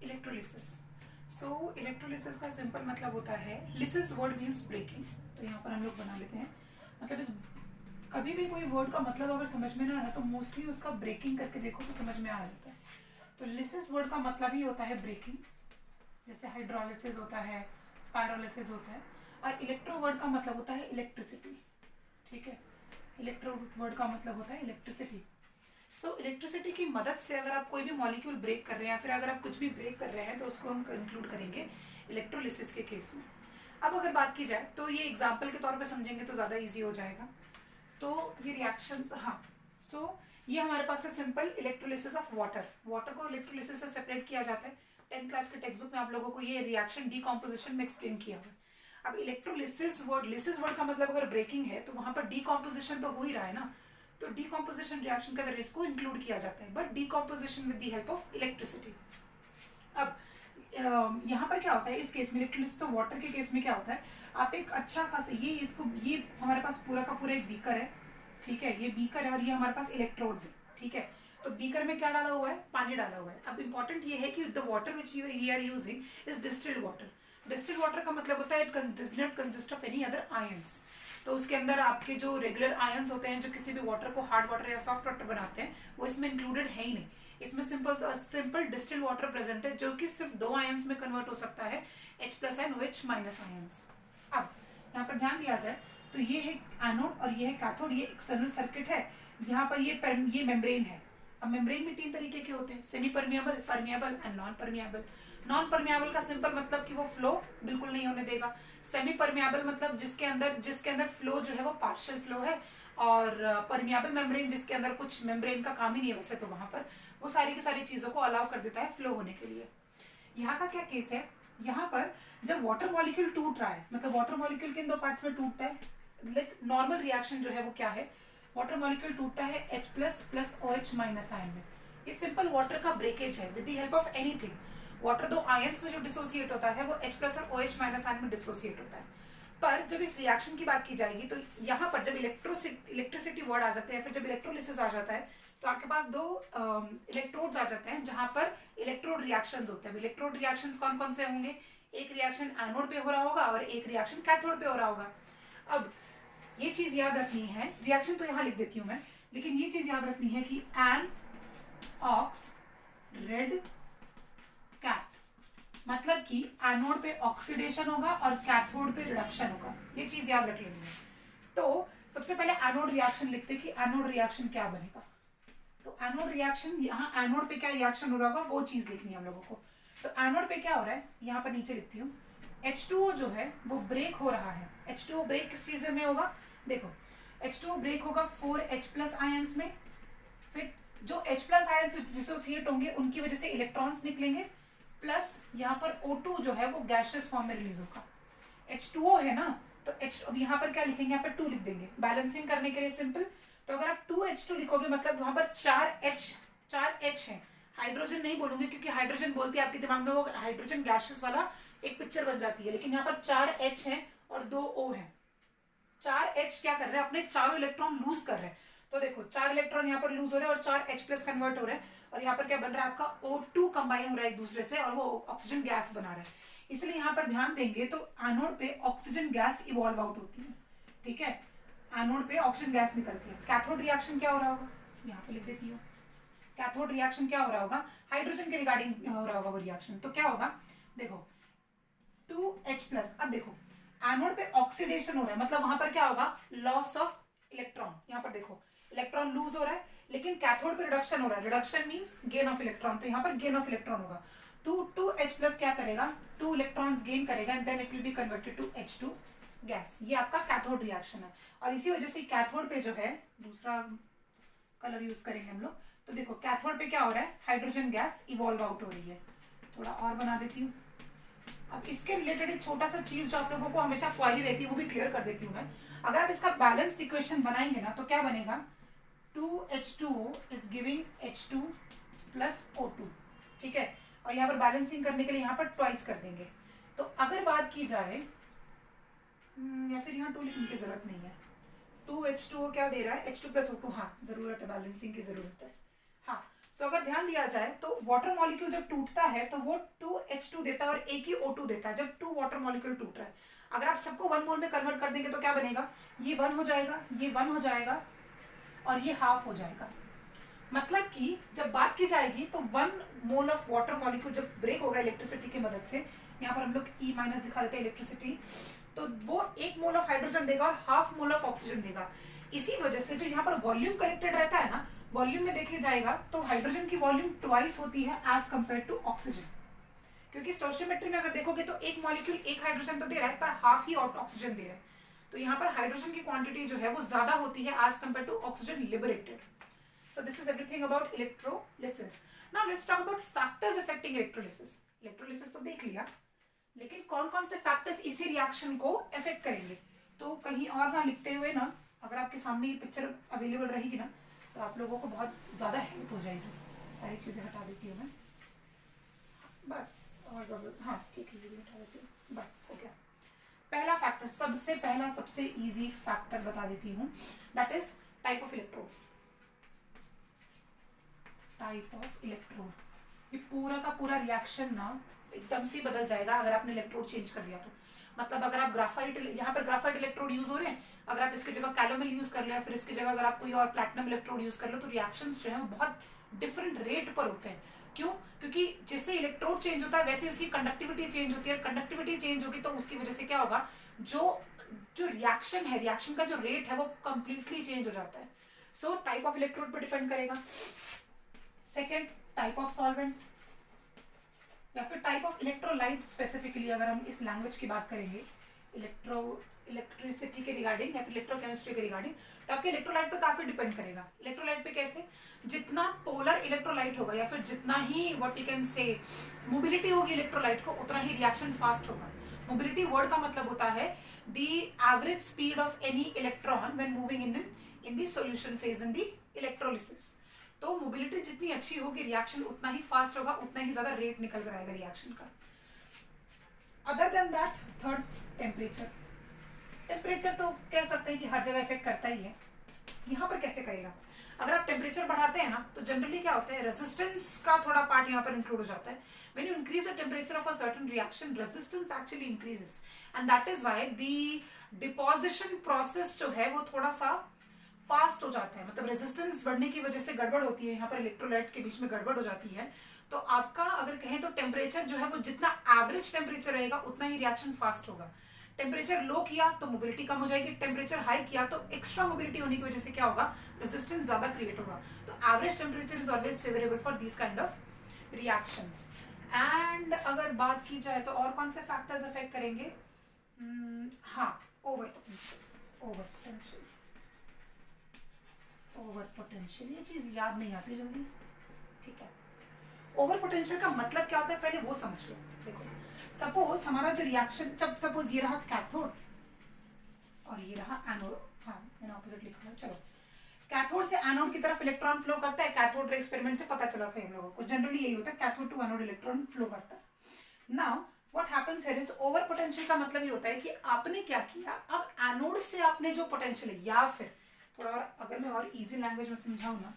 Electrolysis. सो electrolysis का simple मतलब होता है, लिसिस वर्ड मीन्स ब्रेकिंग। तो यहाँ पर हम लोग बना लेते हैं, मतलब इस कभी भी कोई वर्ड का मतलब अगर समझ में ना आना तो मोस्टली उसका ब्रेकिंग करके देखो तो समझ में आ जाता है। तो लिसिस वर्ड का मतलब ही होता है ब्रेकिंग, जैसे हाइड्रोलिसिस होता है, पायरोलिसिस होता है। और इलेक्ट्रो वर्ड का मतलब होता है इलेक्ट्रिसिटी, ठीक है। इलेक्ट्रो वर्ड का मतलब होता है इलेक्ट्रिसिटी। सो इलेक्ट्रिसिटी की मदद से अगर आप कोई भी मॉलिक्यूल ब्रेक कर रहे हैं या फिर अगर आप कुछ भी ब्रेक कर रहे हैं तो उसको हम इंक्लूड करेंगे इलेक्ट्रोलिसिस के केस में। अब अगर बात की जाए तो ये एग्जाम्पल के तौर पे समझेंगे तो ज़्यादा इजी हो जाएगा। तो ये रिएक्शंस, हाँ, सो ये हमारे पास है simple electrolysis of water. Water को इलेक्ट्रोलिसिस से सेपरेट किया जाता है। 10th क्लास के टेक्स्ट बुक में आप लोगों को ये रिएक्शन डीकॉम्पोजिशन में एक्सप्लेन किया हुआ है। अब इलेक्ट्रोलिसिस वर्ड, लिसिस वर्ड का मतलब अगर ब्रेकिंग है तो वहां पर डीकॉम्पोजिशन तो हो ही रहा है ना, तो डीकॉम्पोजिशन रिएक्शन के अंदर इसको इंक्लूड किया जाता है, but decomposition with the help of electricity. अब यहाँ पर क्या होता है इस केस में, इलेक्ट्रोलिसिस ऑफ वाटर के केस में क्या होता है, आप एक अच्छा खासा ये हमारे पास पूरा का पूरा एक बीकर है, ठीक है, ये बीकर है और ये हमारे पास इलेक्ट्रोड्स है, ठीक है। तो बीकर में क्या डाला हुआ है, पानी डाला हुआ है। अब इंपॉर्टेंट ये है कि the water which we are using is distilled water. Distilled water का मतलब होता है it does not consist of any other ions. तो उसके अंदर आपके जो रेगुलर आयंस होते हैं जो किसी भी वाटर को हार्ड वाटर या सॉफ्ट वाटर बनाते हैं वो इसमें इंक्लूडेड है ही नहीं। इसमें सिंपल डिस्टिल्ड वाटर प्रेजेंट है जो कि सिर्फ 2 आयंस में कन्वर्ट हो सकता है, H+ एंड OH- आयंस। अब यहाँ पर ध्यान दिया जाए तो ये है एनोड और ये है कैथोड, ये एक्सटर्नल सर्किट है। यहाँ पर ये मेम्ब्रेन है। अब मेम्ब्रेन में 3 तरीके के होते हैं, semi permeable, permeable and non permeable. Non permeable का सिंपल मतलब कि वो फ्लो बिल्कुल नहीं होने देगा। सेमी परमिएबल मतलब जिसके अंदर फ्लो जो है वो पार्शियल फ्लो है। और परमिएबल मेम्ब्रेन जिसके अंदर कुछ मेम्ब्रेन का काम ही नहीं है वैसे तो वहां पर वो सारी की सारी चीजों को अलाउ कर देता है फ्लो होने के लिए। यहाँ का क्या केस है, यहाँ पर जब वाटर मॉलिक्यूल टूट रहा है, मतलब वाटर मॉलिक्यूल किन 2 पार्ट्स में टूटता है, लाइक नॉर्मल रिएक्शन जो है वो क्या है, वाटर मॉलिक्यूल टूटता है H+ OH- आयन में। ये सिंपल वाटर का ब्रेकेज है with the help of anything. Water 2 ions में जो डिसोसिएट होता है वो H+ और OH- आयन में डिसोसिएट होता है। पर जब इस रिएक्शन की बात की जाएगी तो यहाँ पर जब इलेक्ट्रिसिटी वर्ड आ जाते हैं, फिर जब इलेक्ट्रोलिसिस आ जाता है तो आपके पास 2 इलेक्ट्रोड्स आ जाते हैं जहां पर इलेक्ट्रोड रिएक्शंस होते हैं। इलेक्ट्रोड रिएक्शंस कौन कौन से होंगे, एक रिएक्शन एनोड पे हो रहा होगा और एक रिएक्शन कैथोड पे हो रहा होगा। अब ये चीज याद रखनी है, रिएक्शन तो यहाँ लिख देती हूँ मैं, लेकिन ये चीज याद रखनी है कि एन ऑक्स रेड कैट, मतलब कि एनोड पे ऑक्सीडेशन होगा और कैथोड पे रिडक्शन होगा, ये चीज याद रख लेनी है। तो सबसे पहले एनोड रिएक्शन लिखते कि एनोड रिएक्शन क्या बनेगा। तो एनोड रिएक्शन, यहाँ एनोड पे क्या रिएक्शन हो रहा होगा वो चीज लिखनी है हम लोगों को। तो एनोड पे क्या हो रहा है, यहाँ पर नीचे लिखती हूँ, H2O जो है वो ब्रेक हो रहा है। H2O ब्रेक किस चीज में होगा, देखो H2O ब्रेक होगा 4H+ आयंस में। फिर जो H+ आयंस डिसोसिएट होंगे उनकी वजह से इलेक्ट्रॉन्स निकलेंगे, प्लस यहाँ पर O2 जो है वो गैसियस फॉर्म में रिलीज होगा। H2O है ना, तो अब यहाँ पर क्या लिखेंगे, यहाँ पर 2 लिख देंगे बैलेंसिंग करने के लिए सिंपल। तो अगर आप 2H2 लिखोगे मतलब वहां पर 4H है। हाइड्रोजन नहीं बोलूंगे क्योंकि हाइड्रोजन बोलते हैं आपके दिमाग में वो हाइड्रोजन गैसेस वाला एक पिक्चर बन जाती है, लेकिन यहाँ पर 4H है और 2 O है। 4H क्या कर रहे हैं, अपने चारों इलेक्ट्रॉन लूज कर रहे हैं। तो देखो 4 इलेक्ट्रॉन यहाँ पर लूज हो रहे हैं और 4H+ कन्वर्ट हो रहे हैं, और यहाँ पर क्या बन रहा है, आपका O2 कंबाइन हो रहा है एक दूसरे से और वो ऑक्सीजन गैस बना रहा है। इसलिए यहाँ पर ध्यान देंगे तो एनोड पे ऑक्सीजन गैस इवॉल्व आउट होती है, ठीक है, एनोड पे ऑक्सीजन गैस निकलती है। कैथोड रिएक्शन क्या हो रहा होगा, यहाँ पे लिख देती हूँ, कैथोड रिएक्शन क्या हो रहा होगा, हाइड्रोजन के रिगार्डिंग हो रहा होगा वो रिएक्शन। तो क्या होगा, देखो 2H+, अब देखो एनोड पे ऑक्सीडेशन हो रहा है मतलब वहां पर क्या होगा, लॉस ऑफ इलेक्ट्रॉन। यहाँ पर देखो इलेक्ट्रॉन लूज हो रहा है, लेकिन कैथोड पे रिडक्शन हो रहा है, reduction means gain of electron, तो यहाँ पर गेन ऑफ इलेक्ट्रॉन होगा। तो 2H+ क्या करेगा, 2 इलेक्ट्रॉन्स गेन करेगा and then it will be converted to H2 gas. ये आपका कैथोड रिएक्शन है, और इसी वजह से कैथोड पे जो है, दूसरा कलर यूज करेंगे हम लोग, तो देखो कैथोड पे क्या हो रहा है, हाइड्रोजन गैस इवॉल्व आउट हो रही है। थोड़ा और बना देती हूँ। अब इसके रिलेटेड एक छोटा सा चीज जो आप लोगों को हमेशा क्वेरी रहती है वो भी क्लियर कर देती हूँ मैं। अगर आप इसका बैलेंस्ड इक्वेशन बनाएंगे ना तो क्या बनेगा, 2H2O is giving H2 plus O2, ठीक है, और यहाँ पर बैलेंसिंग करने के लिए यहाँ पर ट्वाइस कर देंगे। तो अगर बात की जाए या फिर यहाँ 2 लिखने की जरूरत नहीं है, 2H2O क्या दे रहा है, H2 प्लस O2, हाँ जरूरत है, बैलेंसिंग की जरूरत है, हाँ। सो अगर ध्यान दिया जाए तो वाटर मॉलिक्यूल जब टूटता है तो वो 2H2 देता है और एक ही O2 देता है जब 2 वाटर मॉलिक्यूल टूट रहा है। अगर आप सबको 1 मोल में कन्वर्ट कर देंगे तो क्या बनेगा, ये 1 हो जाएगा, ये 1 हो जाएगा और ये हाफ हो जाएगा। मतलब कि जब बात की जाएगी तो 1 मोल ऑफ वाटर मॉलिक्यूल जब ब्रेक होगा इलेक्ट्रिसिटी की मदद से, यहाँ पर हम लोग E माइनस दिखा देते हैं इलेक्ट्रिसिटी, तो वो 1 मोल ऑफ हाइड्रोजन देगा और हाफ मोल ऑफ ऑक्सीजन देगा। इसी वजह से जो यहाँ पर वॉल्यूम कलेक्टेड रहता है ना, वॉल्यूम में देखिए जाएगा तो हाइड्रोजन की वॉल्यूम ट्वाइस होती है एज कंपेयर टू ऑक्सीजन, क्योंकि स्टोइचियोमेट्री में अगर देखोगे तो एक मॉलिक्यूल एक हाइड्रोजन तो दे रहा है पर हाफ ही ऑक्सीजन दे रहा है, तो यहाँ पर हाइड्रोजन की क्वांटिटी जो है वो ज्यादा होती है as compare to oxygen liberated. So this is everything about electrolysis. Now let's talk about factors affecting electrolysis. Electrolysis तो देख लिया, लेकिन कौन कौन से फैक्टर्स इसी रिएक्शन को अफेक्ट करेंगे, तो कहीं और ना लिखते हुए ना, अगर आपके सामने ये पिक्चर अवेलेबल रहेगी ना तो आप लोगों को बहुत ज़्यादा हेल्प हो जाएगी। सारी चीज़ें हटा देती हूँ मैं, बस, और ज़्यादा, हाँ ठीक है, ये भी हटा देती हूँ, बस हो गया। पहला फैक्टर, सबसे पहला सबसे इजी फैक्टर बता देती हूँ, that is type of electrode. Type of electrode, ये पूरा का पूरा रिएक्शन ना एकदम से बदल जाएगा अगर आपने इलेक्ट्रोड चेंज कर दिया तो। मतलब अगर आप ग्राफाइट, यहाँ पर ग्राफाइट इलेक्ट्रोड यूज हो रहे हैं, अगर आप इसकी जगह कैलोमेल यूज कर लो या फिर इसकी जगह अगर आप कोई और प्लैटिनम इलेक्ट्रोड यूज कर लो, तो रिएक्शंस जो है वो बहुत डिफरेंट रेट पर होते हैं। क्यों? क्योंकि जैसे इलेक्ट्रोड चेंज होता है वैसे उसकी कंडक्टिविटी चेंज होती है, कंडक्टिविटी चेंज होगी तो उसकी वजह से क्या होगा, जो रिएक्शन है, रिएक्शन का जो रेट है वो कंप्लीटली चेंज हो जाता है। सो टाइप ऑफ इलेक्ट्रोड पर डिपेंड करेगा। सेकेंड, टाइप ऑफ सॉल्वेंट या फिर टाइप ऑफ इलेक्ट्रोलाइट। स्पेसिफिकली अगर हम इस लैंग्वेज की बात करेंगे इलेक्ट्रिसिटी के रिगार्डिंग या फिर इलेक्ट्रोकेमिस्ट्री के रिगार्डिंग, तो आपके इलेक्ट्रोलाइट पे काफी डिपेंड करेगा। इलेक्ट्रोलाइट पे कैसे, जितना पोलर इलेक्ट्रोलाइट होगा या फिर जितना ही what we can say mobility होगी इलेक्ट्रोलाइट को, उतना ही रिएक्शन फास्ट होगा। मोबिलिटी वर्ड का मतलब होता है the average speed of any electron when moving in the solution phase in the electrolysis. तो मोबिलिटी जितनी अच्छी होगी रिएक्शन उतना ही फास्ट होगा, उतना ही ज्यादा रेट निकल कर आएगा रिएक्शन का। Other than that, third, temperature. Temperature तो कह सकते हैं कि हर जगह इफेक्ट करता ही है। यहाँ पर कैसे करेगा, अगर आप टेम्परेचर बढ़ाते हैं ना तो जनरली क्या होता है, रेजिस्टेंस का थोड़ा पार्ट यहाँ पर इंक्लूड हो जाता है। When you increase the temperature of a certain reaction, resistance actually increases and that is why the deposition process जो है वो थोड़ा सा फास्ट हो जाता है। मतलब रेजिस्टेंस बढ़ने की वजह से गड़बड़ होती है, यहाँ पर इलेक्ट्रोलाइट के बीच में गड़बड़ हो जाती है। तो आपका अगर कहें तो टेम्परेचर जो है वो जितना एवरेज टेम्परेचर रहेगा उतना ही रिएक्शन फास्ट होगा। टेम्परेचर लो किया तो मोबिलिटी कम हो जाएगी, टेम्परेचर हाई किया तो एक्स्ट्रा मोबिलिटी होने की वजह से क्या होगा, रेजिस्टेंस ज्यादा क्रिएट होगा। तो average temperature is always favourable for this kind of reactions. And अगर बात की जाए तो और कौन से फैक्टर्स अफेक्ट करेंगे, हाँ, ओवर पोटेंशियल। ओवर पोटेंशियल, ये चीज याद नहीं आती जल्दी, ठीक है। ओवर पोटेंशियल का मतलब क्या होता है पहले वो समझ लो। देखो, सपोज हमारा जो रिएक्शन, जब सपोज ये रहा कैथोड और ये रहा एनोड, हाँ मैंने ऑपोजिट लिखा है, चलो, कैथोड से एनोड की तरफ इलेक्ट्रॉन फ्लो करता है। कैथोड रे एक्सपेरिमेंट से पता चला था हम लोगों को, जनरली यही होता है, cathode to anode electron flow करता है। Now what happens here is, over potential का मतलब ये होता है कि आपने क्या किया, अब एनोड से आपने जो पोटेंशियल है, या फिर थोड़ा और अगर मैं और इजी लैंग्वेज में समझाऊं ना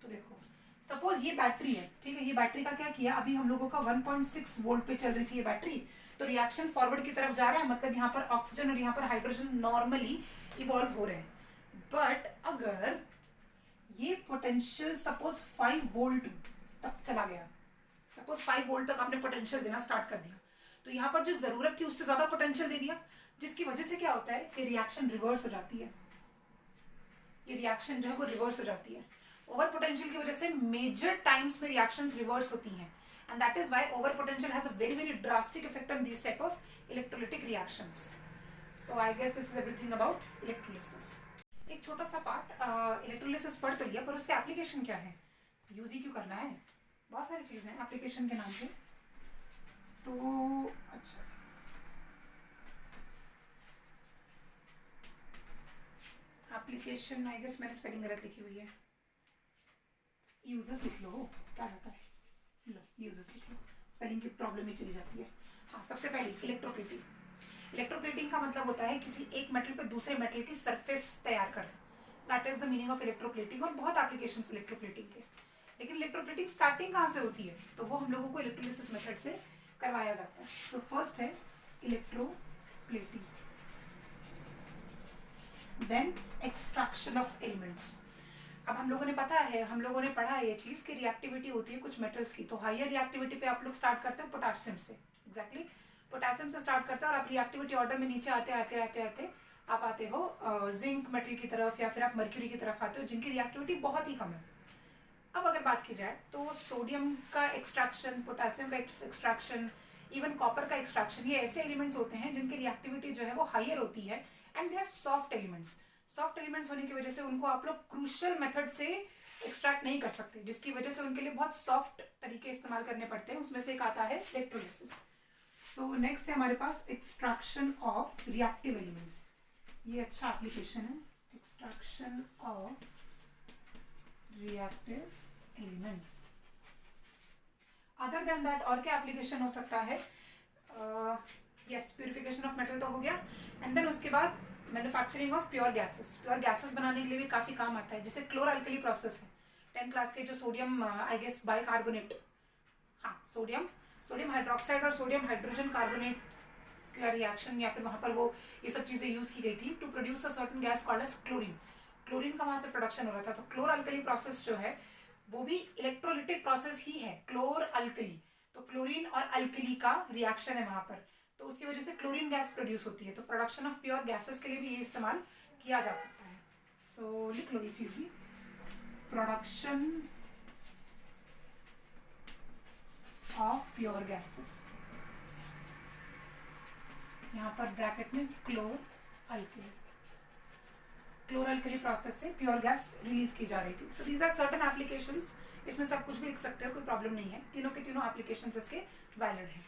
तो देखो, सपोज ये बैटरी है, ठीक है, ये बैटरी का क्या किया, अभी हम लोगों का 1.6 वोल्ट पे चल रही थी ये बैटरी, तो रिएक्शन फॉरवर्ड की तरफ जा रहा है, मतलब यहाँ पर ऑक्सीजन और यहाँ पर हाइड्रोजन नॉर्मली इवॉल्व हो रहे हैं। बट अगर ये पोटेंशियल सपोज 5 वोल्ट तक चला गया, सपोज 5 वोल्ट तक आपने पोटेंशियल देना स्टार्ट कर दिया, तो यहाँ पर जो जरूरत थी उससे ज्यादा पोटेंशियल दे दिया, जिसकी वजह से क्या होता है कि रिएक्शन रिवर्स हो जाती है। ये रिएक्शन जो है वो रिवर्स हो जाती है। ओवर पोटेंशियल की वजह से मेजर टाइम्स में रिएक्शंस रिवर्स होती हैं, and that is why over potential has a very very drastic effect on this type of electrolytic reactions. So I guess this is everything about electrolysis. एक छोटा सा part, electrolysis पढ़ तो लिया, पर उसके एप्लीकेशन क्या है, यूज ही क्यों करना है, बहुत सारी चीजें हैं एप्लीकेशन के नाम पे। तो अच्छा, एप्लीकेशन, आई गेस मैंने स्पेलिंग गलत लिखी हुई है, यूजर्स लिख लो, क्या जाता है, लो यूजर्स लिख लो, स्पेलिंग की प्रॉब्लम ही चली जाती है। हाँ, सबसे पहले इलेक्ट्रोप्लेटिंग। इलेक्ट्रोप्लेटिंग का मतलब होता है किसी एक मेटल पर दूसरे मेटल की सरफेस तैयार करना, that is the meaning of electroplating. और बहुत एप्लीकेशंस इलेक्ट्रोप्लेटिंग के, लेकिन इलेक्ट्रोप्लेटिंग स्टार्टिंग कहाँ से होती है, तो वो हम लोगों को इलेक्ट्रोलिसिस मेथड से करवाया जाता है। सो फर्स्ट है electroplating, then extraction of elements. अब हम लोगों ने पढ़ा है ये चीज कि रिएक्टिविटी होती है कुछ मेटल्स की, तो हायर रिएक्टिविटी पे आप लोग स्टार्ट करते हो पोटेशियम से, एग्जैक्टली पोटेशियम से स्टार्ट करते हो और आप रिएक्टिविटी ऑर्डर में नीचे आते आते आते आते आप आते हो जिंक मेटल की तरफ या फिर आप मर्क्यूरी की तरफ आते हो, जिनकी रिएक्टिविटी बहुत ही कम है। अब अगर बात की जाए तो सोडियम का एक्सट्रैक्शन, पोटेशियम का एक्सट्रैक्शन, इवन कॉपर का एक्सट्रैक्शन, ये ऐसे एलिमेंट्स होते हैं जिनकी रिएक्टिविटी जो है वो हायर होती है and they are soft elements. Soft elements होने की वजह से उनको आप लोग क्रूशियल मेथड से एक्सट्रैक्ट नहीं कर सकते, जिसकी वजह से उनके लिए बहुत सॉफ्ट तरीके इस्तेमाल करने पड़ते हैं। उसमें से एक आता है इलेक्ट्रोलिसिस। सो नेक्स्ट है हमारे पास एक्सट्रैक्शन ऑफ रिएक्टिव एलिमेंट्स। ये अच्छा एप्लीकेशन है, extraction of reactive elements. Other than that और क्या एप्लीकेशन हो सकता है? यस, प्यूरिफिकेशन ऑफ मेटल तो हो गया, एंड देन उसके बाद manufacturing of pure gases. Pure gases बनाने के लिए भी काफी काम आता है, जैसे क्लोर अल्कली प्रोसेस है 10th क्लास के, जो सोडियम आई गेस बाइकार्बोनेट, हाँ सोडियम हाइड्रोक्साइड और सोडियम हाइड्रोजन कार्बोनेट का रिएक्शन, या फिर वहां पर वो ये सब चीजें यूज की गई थी to produce a certain gas called as chlorine. Chlorine का वहां से प्रोडक्शन हो रहा था। तो क्लोर अल्कली प्रोसेस जो है वो भी इलेक्ट्रोलिटिक प्रोसेस ही है, क्लोर अल्कली। तो क्लोरीन और अल्कली का रिएक्शन है वहां पर, तो उसकी वजह से क्लोरीन गैस प्रोड्यूस होती है। तो प्रोडक्शन ऑफ प्योर गैसेस के लिए भी ये इस्तेमाल किया जा सकता है। सो लिख लो ये चीज भी, प्रोडक्शन ऑफ प्योर गैसेस, यहाँ पर ब्रैकेट में chlor alkali. Chlor alkali process से प्योर गैस रिलीज की जा रही थी। So these are certain applications. इसमें सब कुछ भी लिख सकते हो, कोई प्रॉब्लम नहीं है। तीनों के तीनों एप्लीकेशंस इसके वैलिड हैं।